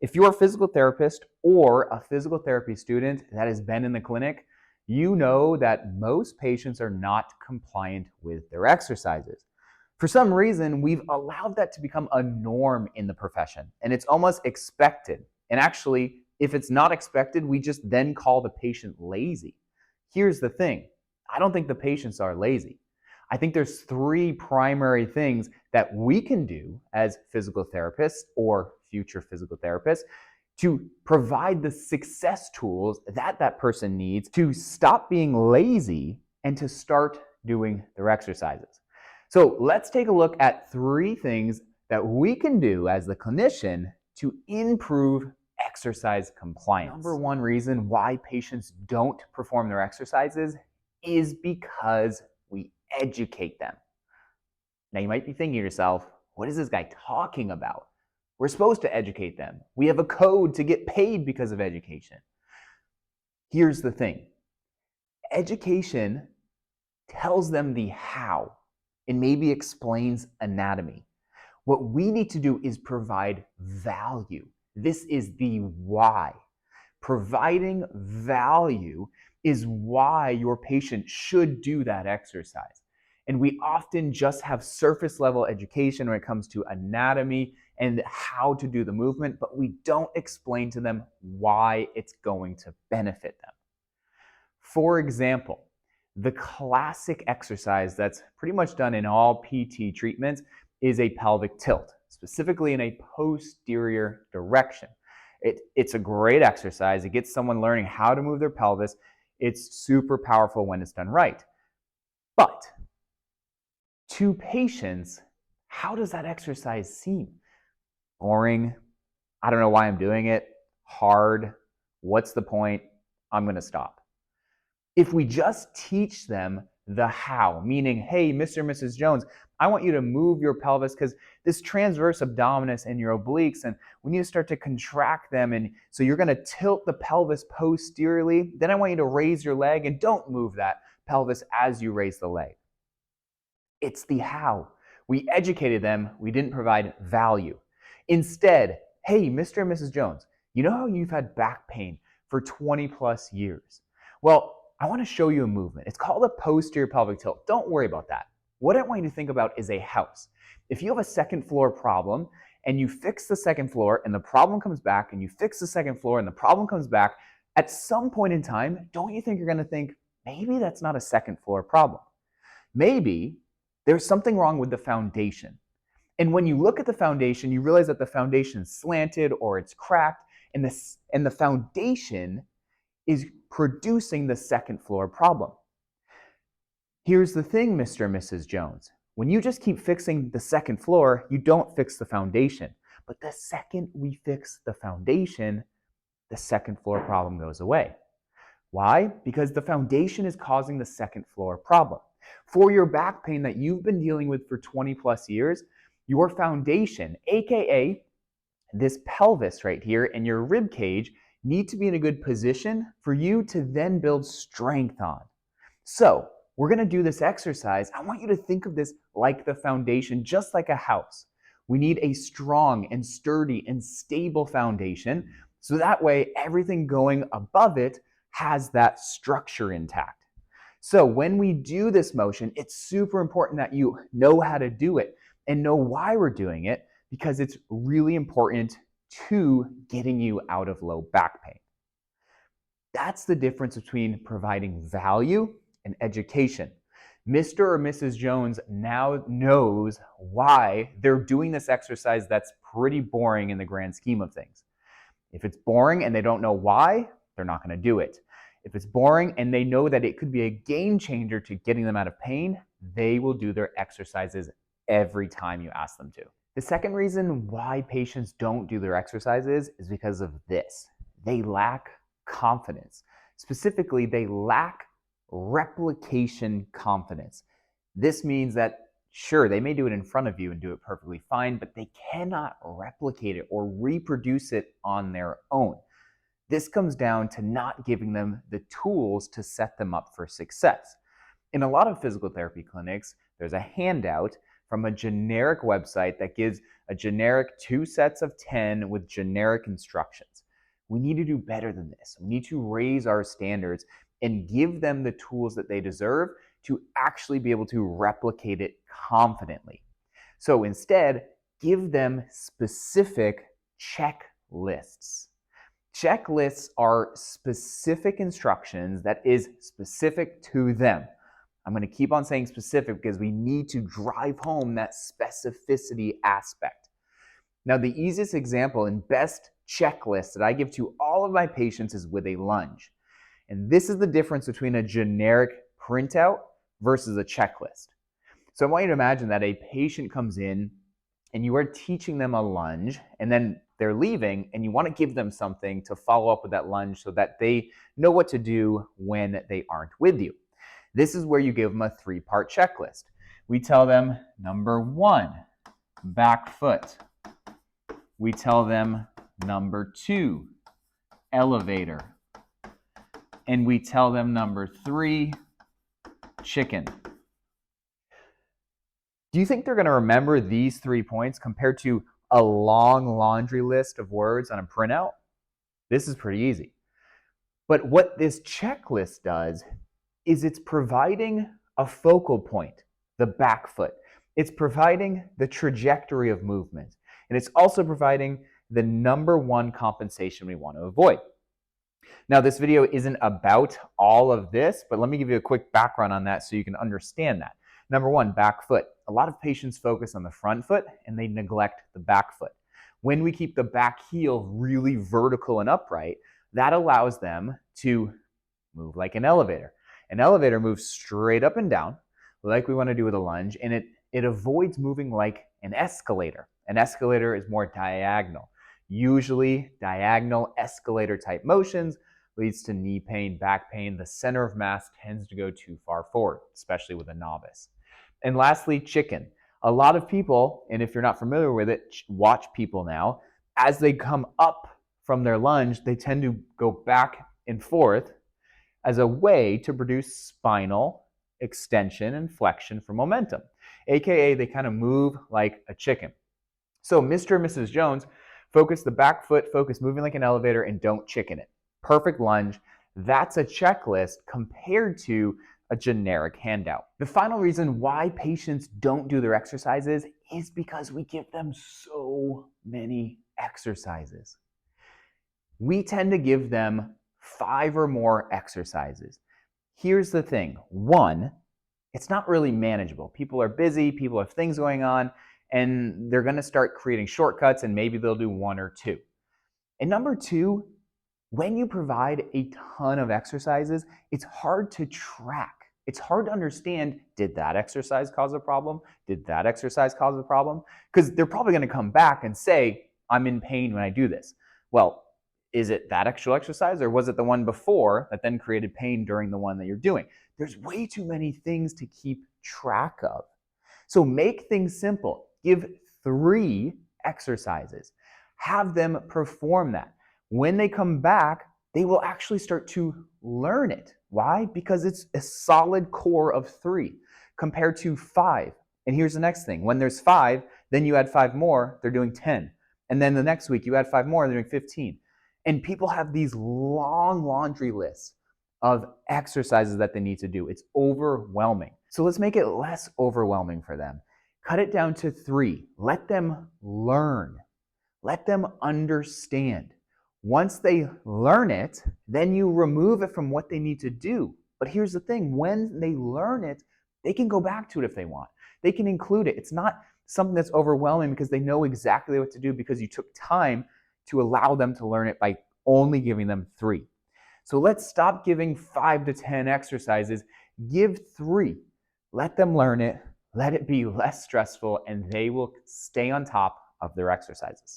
If you're a physical therapist or a physical therapy student that has been in the clinic, you know that most patients are not compliant with their exercises. For some reason, we've allowed that to become a norm in the profession, and it's almost expected. And actually, if it's not expected, we just then call the patient lazy. Here's the thing, I don't think the patients are lazy. I think there's three primary things that we can do as physical therapists or future physical therapists to provide the success tools that that person needs to stop being lazy and to start doing their exercises. So let's take a look at three things that we can do as the clinician to improve exercise compliance. Number one reason why patients don't perform their exercises is because we educate them. Now you might be thinking to yourself, what is this guy talking about? We're supposed to educate them. We have a code to get paid because of education. Here's the thing. Education tells them the how and maybe explains anatomy. What we need to do is provide value. This is the why. Providing value is why your patient should do that exercise. And we often just have surface level education when it comes to anatomy and how to do the movement, but we don't explain to them why it's going to benefit them. For example, the classic exercise that's pretty much done in all PT treatments is a pelvic tilt, specifically in a posterior direction. It's a great exercise. It gets someone learning how to move their pelvis. It's super powerful when it's done right. But to patients, how does that exercise seem? Boring. I don't know why I'm doing it. Hard. What's the point? I'm going to stop. If we just teach them the how, meaning, hey, Mr. and Mrs. Jones, I want you to move your pelvis because this transverse abdominis and your obliques, and we need to start to contract them. And so you're going to tilt the pelvis posteriorly. Then I want you to raise your leg and don't move that pelvis as you raise the leg. It's the how. We educated them. We didn't provide value. Instead, hey, Mr. and Mrs. Jones, you know how you've had back pain for 20 plus years? Well, I want to show you a movement. It's called a posterior pelvic tilt. Don't worry about that. What I want you to think about is a house. If you have a second floor problem and you fix the second floor and the problem comes back, and you fix the second floor and the problem comes back, at some point in time, don't you think you're going to think, maybe that's not a second floor problem? Maybe there's something wrong with the foundation. And when you look at the foundation, you realize that the foundation is slanted or it's cracked, and the foundation is producing the second floor problem. Here's the thing, Mr. and Mrs. Jones. When you just keep fixing the second floor, you don't fix the foundation. But the second we fix the foundation, the second floor problem goes away. Why? Because the foundation is causing the second floor problem. For your back pain that you've been dealing with for 20 plus years, your foundation, aka this pelvis right here and your rib cage, need to be in a good position for you to then build strength on. So we're going to do this exercise. I want you to think of this like the foundation, just like a house. We need a strong and sturdy and stable foundation, so that way everything going above it has that structure intact. So when we do this motion, it's super important that you know how to do it and know why we're doing it, because it's really important to getting you out of low back pain. That's the difference between providing value and education. Mr. or Mrs. Jones now knows why they're doing this exercise that's pretty boring in the grand scheme of things. If it's boring and they don't know why, they're not going to do it. If it's boring and they know that it could be a game changer to getting them out of pain, they will do their exercises every time you ask them to. The second reason why patients don't do their exercises is because of this. They lack confidence. Specifically, they lack replication confidence. This means that, sure, they may do it in front of you and do it perfectly fine, but they cannot replicate it or reproduce it on their own. This comes down to not giving them the tools to set them up for success. In a lot of physical therapy clinics, there's a handout from a generic website that gives a generic 2 sets of 10 with generic instructions. We need to do better than this. We need to raise our standards and give them the tools that they deserve to actually be able to replicate it confidently. So instead, give them specific checklists. Checklists are specific instructions that is specific to them. I'm going to keep on saying specific because we need to drive home that specificity aspect. Now, the easiest example and best checklist that I give to all of my patients is with a lunge. And this is the difference between a generic printout versus a checklist. So I want you to imagine that a patient comes in and you are teaching them a lunge, and then they're leaving and you want to give them something to follow up with that lunge so that they know what to do when they aren't with you. This is where you give them a 3-part checklist. We tell them, number 1, back foot. We tell them, number 2, elevator. And we tell them, number 3, chicken. Do you think they're going to remember these 3 points compared to a long laundry list of words on a printout? This is pretty easy. But what this checklist does is it's providing a focal point, the back foot. It's providing the trajectory of movement. And it's also providing the number 1 compensation we want to avoid. Now, this video isn't about all of this, but let me give you a quick background on that so you can understand that. Number 1, back foot. A lot of patients focus on the front foot and they neglect the back foot. When we keep the back heel really vertical and upright, that allows them to move like an elevator. An elevator moves straight up and down, like we want to do with a lunge, and it avoids moving like an escalator. An escalator is more diagonal. Usually, diagonal escalator type motions leads to knee pain, back pain. The center of mass tends to go too far forward, especially with a novice. And lastly, chicken. A lot of people, and if you're not familiar with it, watch people now, as they come up from their lunge, they tend to go back and forth as a way to produce spinal extension and flexion for momentum, aka they kind of move like a chicken. So Mr. and Mrs. Jones, focus the back foot, focus moving like an elevator, and don't chicken it. Perfect lunge. That's a checklist compared to a generic handout. The final reason why patients don't do their exercises is because we give them so many exercises. We tend to give them 5 or more exercises. Here's the thing. 1, it's not really manageable. People are busy, people have things going on, and they're going to start creating shortcuts, and maybe they'll do 1 or 2. And number 2, when you provide a ton of exercises, it's hard to track. It's hard to understand, did that exercise cause a problem? Did that exercise cause a problem? Because they're probably going to come back and say, I'm in pain when I do this. Well, is it that actual exercise, or was it the one before that then created pain during the one that you're doing? There's way too many things to keep track of. So make things simple. Give 3 exercises. Have them perform that. When they come back, they will actually start to learn it. Why? Because it's a solid core of 3 compared to 5. And here's the next thing. When there's 5, then you add 5 more, they're doing 10. And then the next week you add 5 more, they're doing 15. And people have these long laundry lists of exercises that they need to do. It's overwhelming. So let's make it less overwhelming for them. Cut it down to 3. Let them learn. Let them understand. Once they learn it, then you remove it from what they need to do. But here's the thing. When they learn it, they can go back to it if they want. They can include it. It's not something that's overwhelming because they know exactly what to do because you took time to allow them to learn it by only giving them 3. So let's stop giving 5 to 10 exercises. Give 3. Let them learn it. Let it be less stressful, and they will stay on top of their exercises.